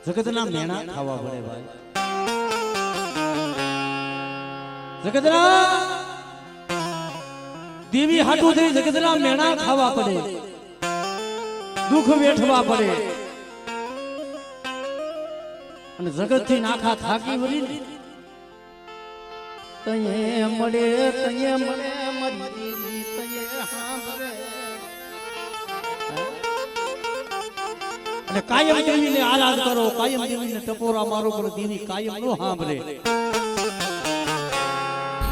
જગતના મેણા ખાવા પડે ભાઈ, જગતના દેવી હાટું થઈ જગતના મેણા ખાવા પડે, દુઃખ વેઠવા પડે, અને જગત થી નાખા થાકી વળી તયે મળે મારી દેવી તયે સાંભળે. અને કાયમ દેવીને આરાધ કરો, કાયમ દેવીને ટપોરા મારો કરો, દેવી કાયમ નો સાંભળે.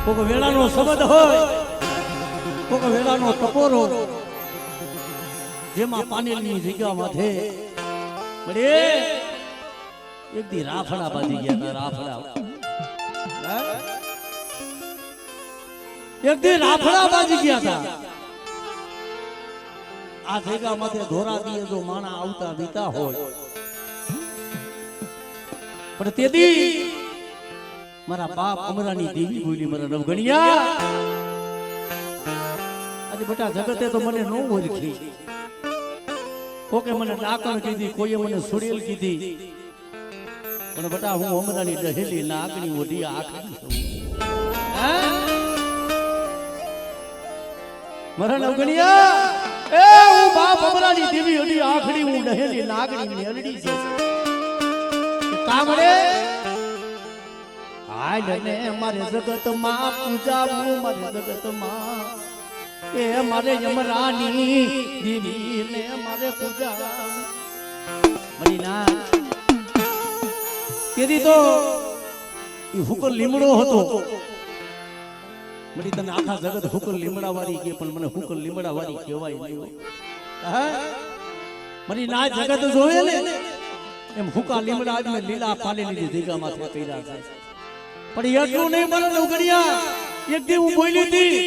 કોક વેળાનો શબ્દ હોય, કોક વેળાનો ટપોરો, જેમાં પાનેલની જગ્યામાં છે મળે. એક દી રાફડા બાજી ગયા, રાફડા એક દી રાફડા બાજી ગયા હતા. આ ભેગા માથે ધોરા દીએ જો માણા આવતા બીતા હોય, પણ તેથી મારા બાપ અમરાની દેવી બોલી, મારા નવગણિયા આજે બેટા જગતે તો મને નો ઓળખી, કોકે મને ડાકણ કીધી, કોઈએ મને સુડેલ કીધી, પણ બેટા હું અમરાની દહેલી નાગણી ઓઢી આખરી છું. મારા નવગણિયા એ હું બાપ અમરાની દેવી ઓઢી આખડી, હું દહેલી નાગણી મેલડી છું. કામડે હાલ ને મારે જગતમાં પૂજાવું, મારે જગતમાં એ મારે યમરાની દેવી ને મારે પૂજાવું. મરી ના તેથી તો એ હુકર લીમડો હતો. મરી તને આખા જગત હુકર લીમડા વાળી કે, પણ મને હુકર લીમડા વાળી કહેવાય નહીં. મરી ના જગત જોવે ને એમ હુકા લીમડા આદમે લીલા પાલેલી જગ્યામાં કર્યા છે. પણ એટલું નહીં મને નવગણિયા, એક દી હું બોલી હતી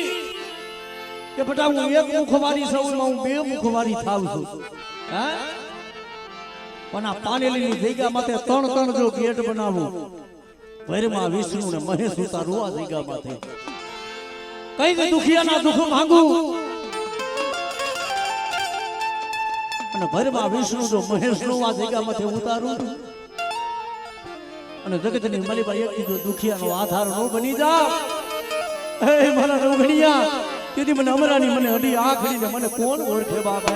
કે બેટા હું એક મુખવારી છું, હું બે મુખવારી થાવ છું. પણ આ પાનેલીની જગ્યામાંથી ત્રણ જો ગેટ બનાવું, ભૈરમાં વિષ્ણુ ને મહેશ ઉતારું આ જગ્યામાંથી, કઈ દુખિયાના દુઃખ માંગુ, અને ભૈરમાં વિષ્ણુ જો મહેશ નું આ જગ્યામાંથી ઉતારું, અને જગતની મલીબાઈ એક કીધું દુખિયાનો આધાર નો બની જા. હે મારા નવગણિયા, તેથી મને અમરાની મને અડી આખડીને મને કોણ ઓળખે બાપ?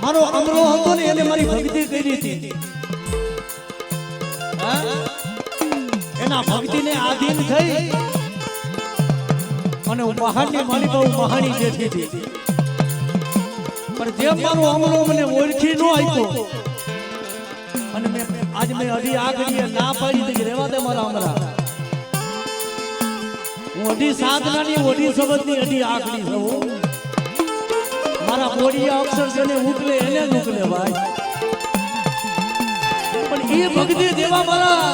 મારો અમરો હતો ને એને મારી ભક્તિ કરી હતી, એના ભક્તિને આધીન થઈ અને હું મહાનની માલિકા મહાની જેઠી હતી. પણ જેમ મારો અમરો મને ઓળખી ન આપ્યો અને આજ મેં અઢી આગળીએ ના પાડી હતી, રેવા દે મારા અમરા, હું અઢી સાધનાની અઢી શબ્દની અઢી આગળી છું. મારા બોડિયા અક્ષર જેને ઉકલે એને જ ઉકલે ભાઈ. પણ એ ભક્તિ દેવા મારા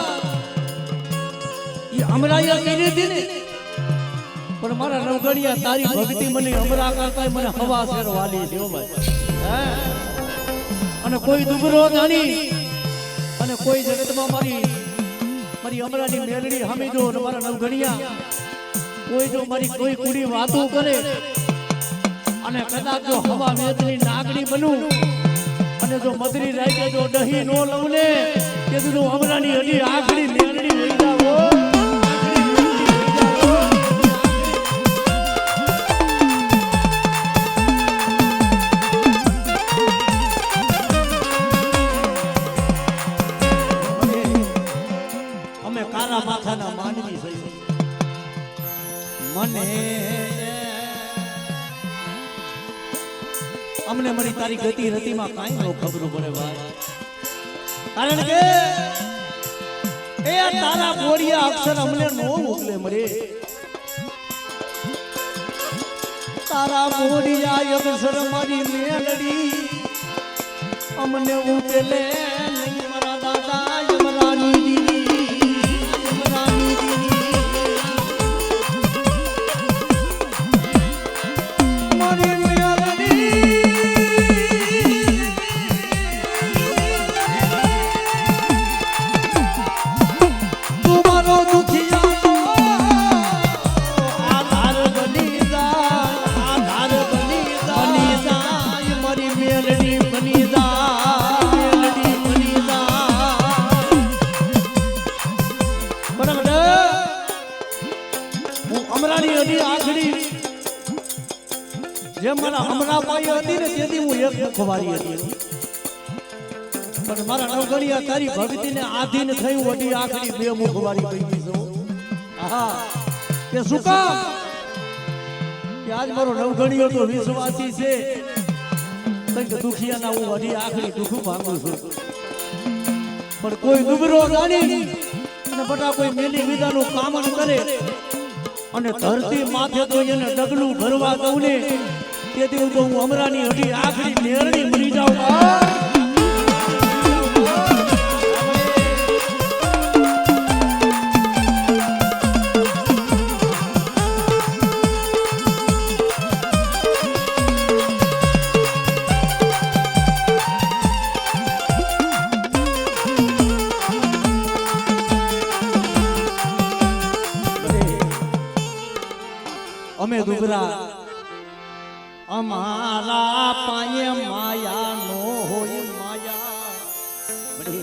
એ અમરાયા કરી હતી ને, પણ મારા નવગણિયા તારી ભક્તિ મને અમરા કરતા મને હવા શેર વાલી દેવો ભાઈ. અને કોઈ દુબરો જાણી અને કોઈ જગતમાં મારી અમરાની મેલડી હમી જો મારા નવગણિયા કોઈ જો મારી કોઈ કુડી વાતો કરે અને કદાચ જો હવા વેતની નાગડી બનું અને જો મદરી રાખે જો દહીં નો લઉં ને કે તું અમરાની હજી આખડી મેલડી લઈ જાવો. મને અમને મળી તારી ગતિ રતિમાં કાંઈ ન ખબર પડે ભાઈ, કારણ કે એ તારા બોરિયા અક્ષર અમને નો મોકલે મરે, તારા બોરિયા અક્ષર મારી મેલડી અમને ઉકેલે નહીં મારા દાદા યમરાની દીદી, યમરાની દીદી મારી મેલડી તુમારો દુખિયાનો આધાર બની જાય મારી મેલડી બની જાય, મેલડી બની જાય બરાબર. હું અમરાની હદી આખડી જેમ મારા અમરા પાઈ હતી ને તેથી હું એક મુખવારી હતી, પણ મારા નવગણિયા તારી ભક્તિને આધીન થયું વડી આખડી બે મુખવારી બની છું. હા કે શું કામ કે આજ મારો નવગણિયો તો વિશ્વાસી છે, કંઈક દુખિયાના હું વડી આખડી દુઃખ માંગુ છું, પણ કોઈ દુબરો જાણી અને બટા કોઈ મેલી વિધાનું કામન કરે અને ધરતી માથે તો એને ડગલું ભરવા દઉં ને તેથી હું તો હું અમરાની હડી આખડી મેરડી મરી જાઉં. અમે દુબરા અમારા પાયે માયા નો હોય, માયા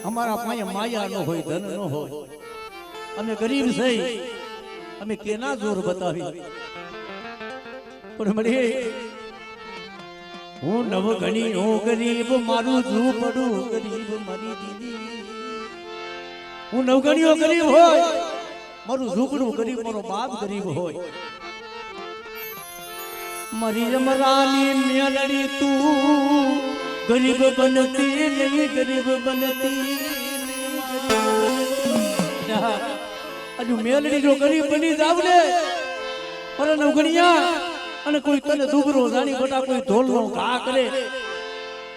અમારા પાયે માયા નો હોય, ધન નો હોય, અમે ગરીબ છે, અમે કેના જોર બતાવી, પણ મળી હું નવગણી હું ગરીબ મારું ઝૂંપડું ગરીબ મારી દીદી, હું નવગણીઓ ગરીબ હોય મારું ઝૂંપડું ગરીબ મારો બાપ ગરીબ હોય, મારી અમરાની મેલડી તું ગરીબ બનતી નહીં, ગરીબ બનતી હજુ મેલડી જો ગરીબ બની જાવ ને પર નવગણિયા અને કોઈ તને દુબરો જાણી બટા કોઈ ઢોલનો ઘા કરે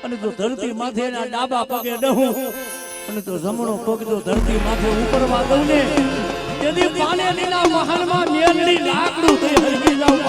અને જો ધરતી માથે એના ડાબા પગે ડહું અને તો જમણો પગ જો ધરતી માથે ઉપરવા દઉં ને તેથી પાને લીલા મહાલમાં મેલડી લાકડું થઈ હરવી જાવ.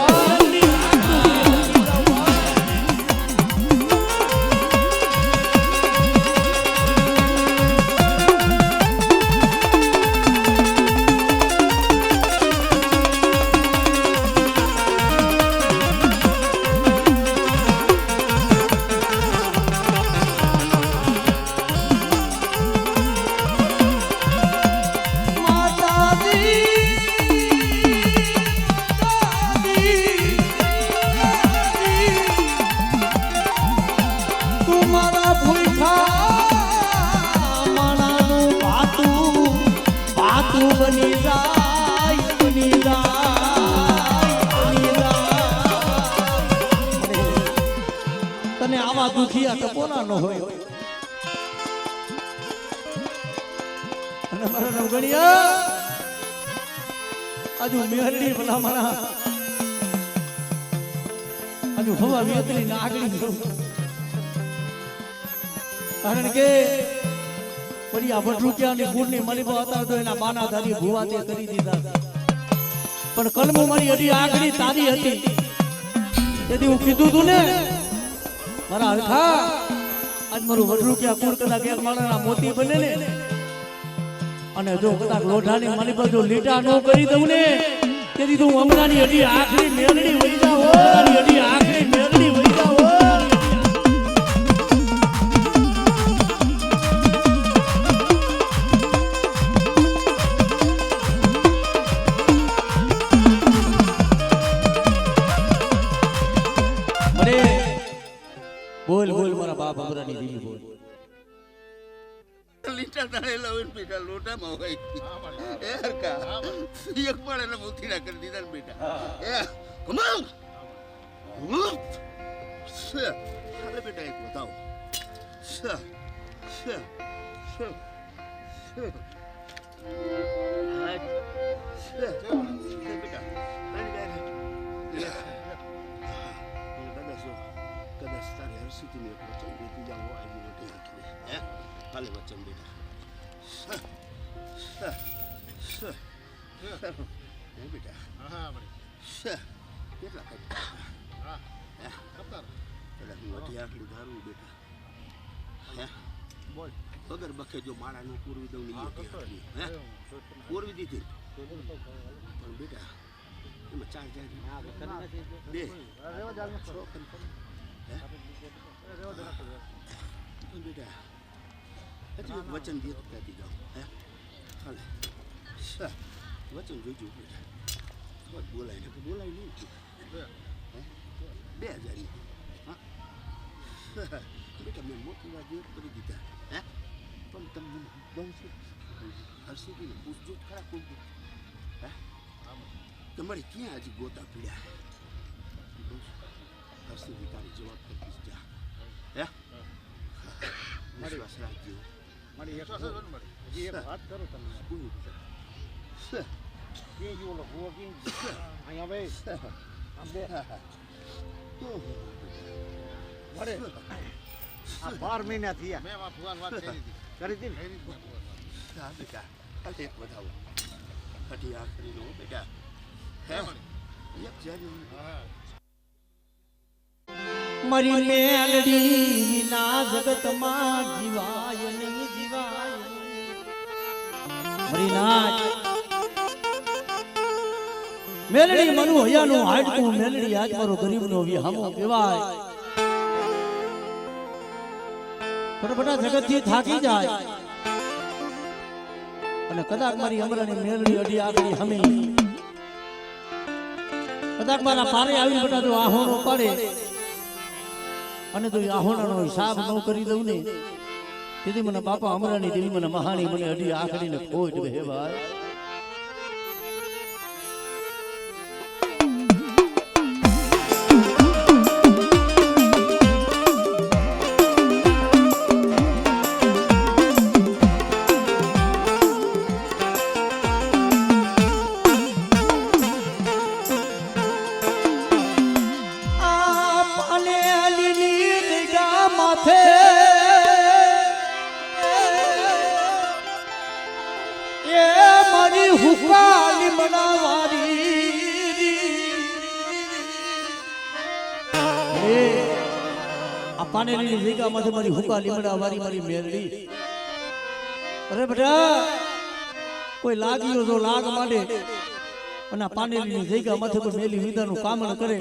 બની જાય, બની જાય તને આવા દુખિયા ટપોના ન હોય, અને મારા નવગણિયા હજુ મેરડી ભલા મારા હજુ હવા વેતરી ના આગળ કરું, કારણ કે પડી આ વટરૂપિયાની ગુણની મલીબા હતા તો એના બાના ધારી ભુવા તે કરી દીધા, પણ કલમું મારી હજી આખરી તારી હતી તેથી હું કીધું તું ને મારા હરખા આજ મારું વટરૂપિયા કુળ કદાચ એક માણાના મોતી બને ને અને જો કદાચ લોઢાની મલીબા જો લીટા ન કરી દઉં ને તેથી તો હું હમણાંની હજી આખરી મેલડી વહી જાવ, હજી આખરી મેલડી વહી જાવ. બોલ બોલ મારા બાપ અમરાની દીદી બોલ. લીટા તળેલા હોય ને બેટા લોટામાં હોય એ હરકા એક પણ એને મૂતીડા કરી દીધા ને બેટા એ કમાલ અરે બેટા એક બતાવો કદાચ તારે હરસિદ્ધિને એક વચન દીધું જાવ આવી મોટી આંખને હે કાલે વચન બેટા હે બેટા કેટલા કદાચ મોટી આંખની ધારું બેટા હે બોલ વગર બખે જો માળાનું પૂરવી દઉં ને હે પૂરવી દીધી પણ બેટા એમાં ચાર જાય બે બેટા હજી એક વચન દે તો કહેતી જાઓ હે હાલે વચન જોઈજો બેટા બોલાય ને બોલાય નહીં 2000 હા બેટા મેં મોટી વાત કરી દીધા હે પણ તમને બહુ છે હર્ષિદીને પૂછજો ખરા કોઈ હે તમારે ક્યાં હજી ગોતા પીડ્યા હર્ષિદી તારી જવાબ કરતી જા હે વિશ્વાસ રાખજો મારી એક વાત કરું તમને કે જો લો હો કે અહીંયા બે આમ બે મારે આ 12 મહિના થયા મેં ભગવાન વાત કરી દીધી હા બેટા અરે એક બતાવો હટી આખરી નો બેટા હે એક જાની હા મરી મેલડી ના જગતમાં જીવાય નહીં જીવાય હરિનાથ મેલડી મનુ હયાનું હાડકું મેલડી આજ મારો ગરીબનો વિહામો કહેવાય પણ બધા જગતથી થાકી જાય અને કદાચ મારી અમરાની મેલડી અડી આગળ હમી કદાચ મારા પારે આવી બધા જો આહોણો પાડે અને તો આહોણાનો હિસાબ ન કરી દઉં ને તેથી મને બાપા અમરાની દેવી મને મહાણી મને અડી આખડીને ખોટ હે ભાઈ હુકાલી બનાવારી આ પાનેલી જગ્યામાં મારી હુકાલી બનાવારી મારી મેરડી અરે બેટા કોઈ લાગ્યો જો લાગ માંડે અને પાનેલી જગ્યામાં કોઈ મેલી વિદાનું કામણ કરે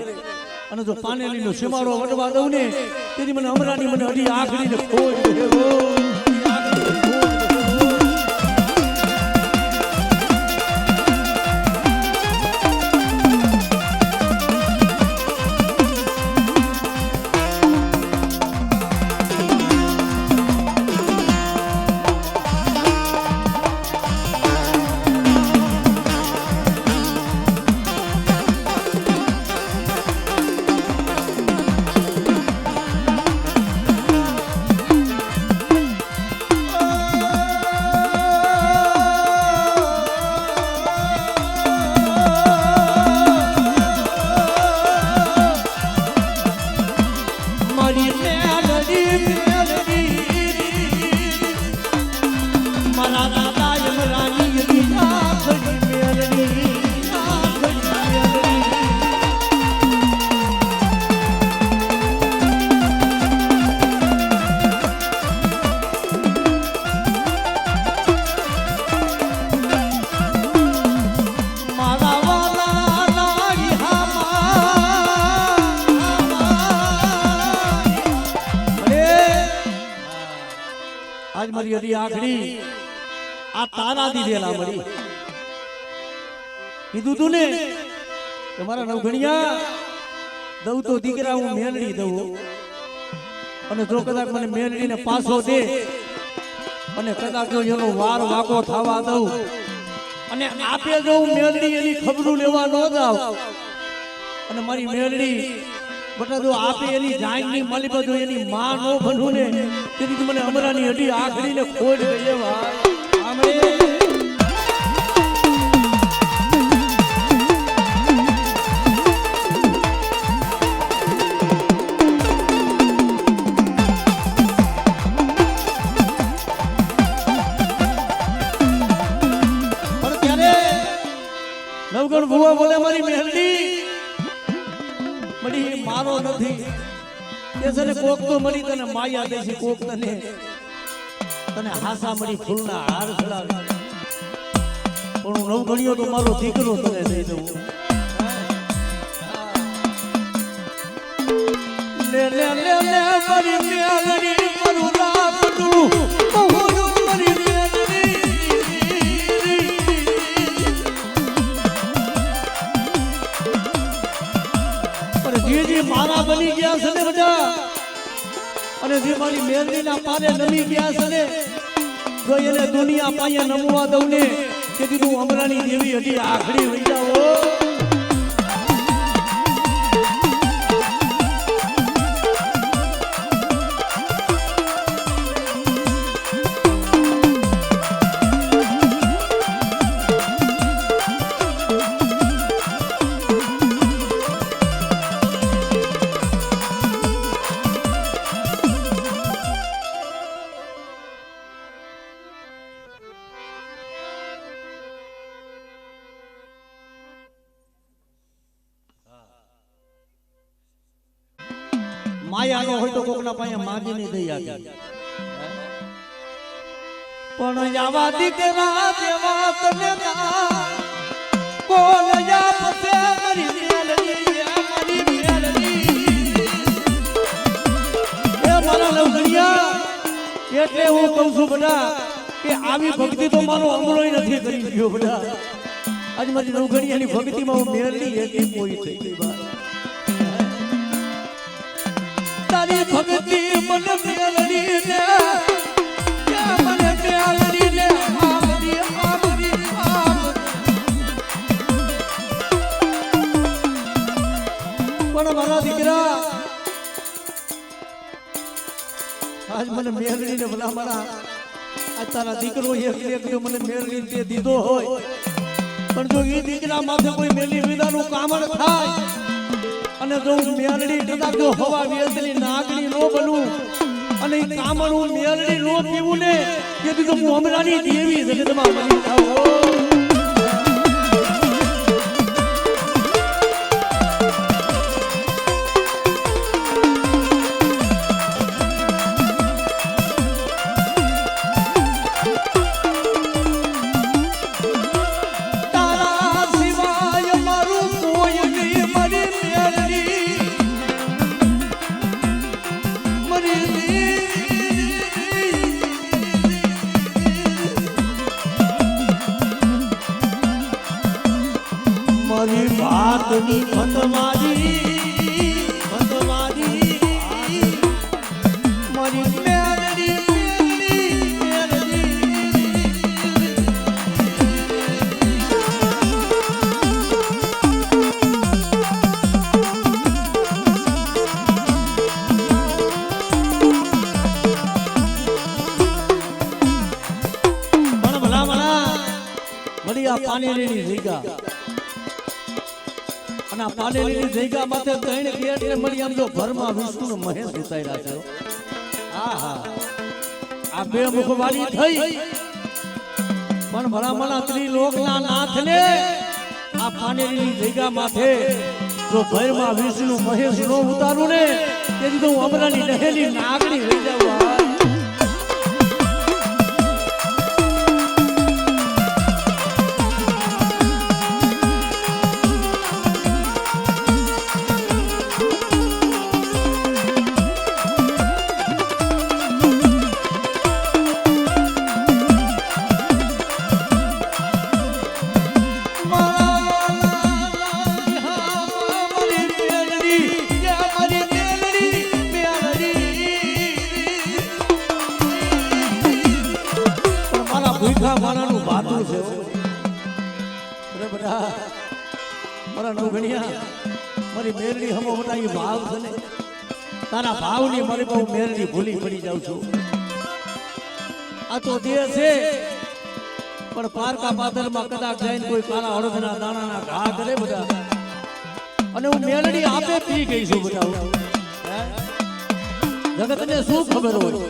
અને જો પાનેલીનો સીમાડો વટવા દઉં ને તેથી મને અમરાની મને અડી આખડીને ખોજ આજ મારી અડી આખડી આ તારા દીધેલા મળી કીધું તું ને કે મારા નવઘણિયા દઉં તો દીકરા હું મેલડી દઉં અને જો કદાચ મને મેલડીને પાછો દે અને કદાચ જો એનો વાર વાકો થવા દઉં અને આપે જો હું મેલડી એની ખબરું લેવા ન જાવ અને મારી મેલડી બટા જો આપે એની જાગની મળી બધું એની માં નો બનવું ને તેથી મને અમરાની હડી આખડીને ખોડ ગઈ ભાઈ આમે નવગણ ભુવા બોલે મારી મેલડી મળી મારો નથી કે છે ને કોક તો મળી તને માયા દે છે કોક તને હાસા મળી ફૂલના હાર ચડાવે પણ હું નવગણિયો તો મારો દીકરો તને દઈ દઉં લે લે લે લે મારી મેલડી મારું લાપડું બહુ મારી મેલડી જે મારા બની ગયા છે ને બધા અને જે મારી મેલડીના પારે નમી ગયા છે ને જો એને દુનિયા પાયા નમવા દઉં ને કે કીધું અમરાની દેવી હજી આખડી વઈ જાઓ માયા નો હોય તો કોકના પાસે માંગી નહીં દઈ આપી પણ આવા દીકરા જેવા તને કોણ આપશે મારી મેલડી મારી મેલડી એ મારા લવગણિયા એટલે હું કહું છું બધા કે આવી ભક્તિ તો મારો અમરોય નથી કરી ગયો બધા આજ મારી લવગણિયાની ભક્તિમાં હું મેલડી એટલી કોઈ થઈ ગઈ બા તારી ભક્તિ મન મેલડી ને મને મેલડી ને આમરી આમરી આમ પણ મારા દીકરા આજ મને મેલડી ને ભલા મારા આજ તારા દીકરો એક જો મને મેલડી તે દીધો હોય પણ જો એ દીકરા માથે કોઈ મેલી વિદાનું કામણ થાય અને જો મેલડી કદાચ જો હવા વેસની નાગણી નો બનું અને ઈ કામણું મેલડી નો પીવું ને તેથી તો હું અમરાની દેવી જગતમાં બની થાઉં મારી વાતની ભંતમારી મારી મેલડી ભલા ભલા મળી આ પાણીની જગ્યા અને પાલેલીની જગ્યા માથે ત્રણ ગેટ ને મળી આમ તો ઘરમાં વિષ્ણુ મહેશ વિતાયરા છે આહા આ બે મુખવાળી થઈ પણ ભલામણા ત્રિલોકના નાથને આ પાલેલીની જગ્યા માથે જો ઘરમાં વિષ્ણુ મહેશ નો ઉતારું ને તેથી તો હું અમરાની દહેલી નાગણી રહી જાઉં ગોરખા મારાનું ભાતું છે હો. અરે બધા મારા નવગણિયા મારી મેરડી હમો મોટા ભાવ છે ને તારા ભાવની મારી બહુ મેરડી ભૂલી પડી જાઉં છું. આ તો દેહ છે પણ પારકા પાદરમાં કદાચ જઈને કોઈ કાળા અડદના દાણાના ઘા કરે બધા અને હું મેલડી આપે પી ગઈ છું બધા. જગતને શું ખબર હોય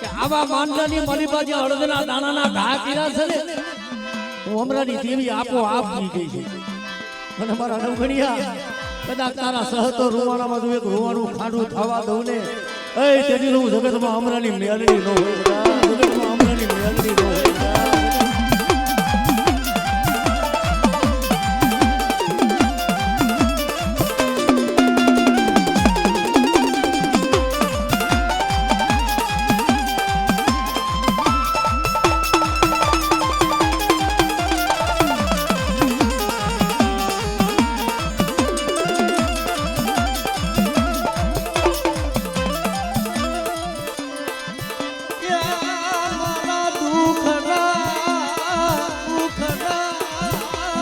કે આવા માંડલાની મારી બાજુ અડદના દાણાના ઘા કર્યા છે ને હું હમણાંની દેવી આપો આપ પી ગઈ છું. અને મારા નવગણિયા કદાચ તારા સહતો રૂવાણામાં તું એક રૂવાણું ખાંડું થવા દઉં ને એ તેથી હું જગતમાં હમણાંની મેલડી ન હોય બધા. જગતમાં હમણાંની મેલડી ન હોય બધા.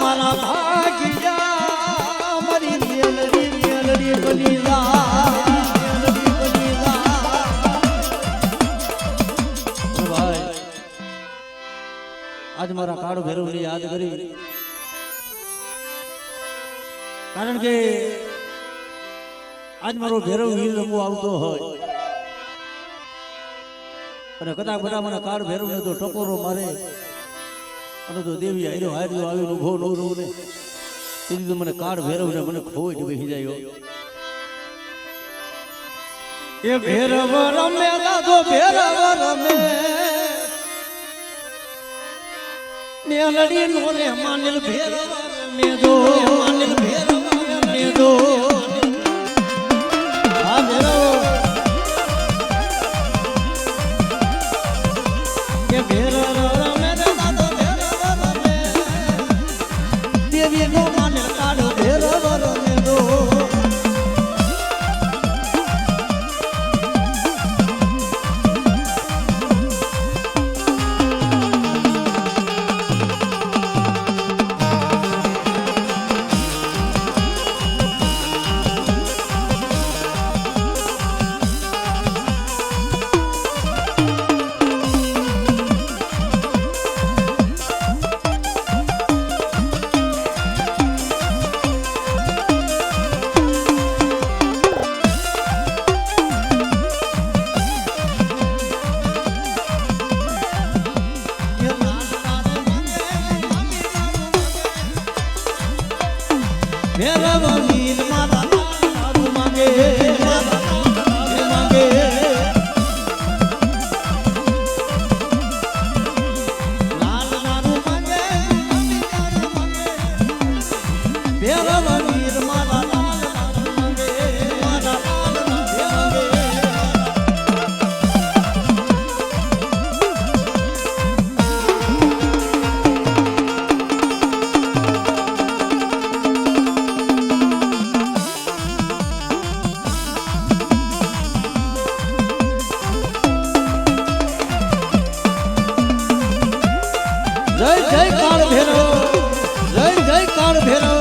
મારા ભાગ્યા મારી મેલડી મેલડી બલીલા મેલડી બલીલા. ભાઈ આજ મારા કાળો ભૈરવને યાદ કરી કારણ કે આજ મારો ભૈરવ વીર રમવો આવતો હોય અને કદાચ બધા મને કાળ ભૈરવને તો ટકોરો મારે અને તો દેવી હાર્યો હાર્યો આવીને ઉભો ન રહું ને તેથી તો મને કાળ ભૈરવ ને મને ખોઈ જ બેસી જાય. એ ભૈરવ રમે દાદો ભૈરવ રમે મેલડી નો રે માનેલ ભૈરવ રમે દો માનેલ ભૈરવ રમે દો. આ ભૈરવ એ ભૈરવ રમે દાદો દેવી નો માને કાઢો ભૈરવ રમે દો. ભૈરવ વીર મારા લાડુ માંગે માંગે લાલ લાડુ માંગે ભૈરવ વીર મારા લાલ લાડુ માંગે મારા લાલ માંગે. જય જય કાળ ભૈરવ, જય જય કાળ ભૈરવ.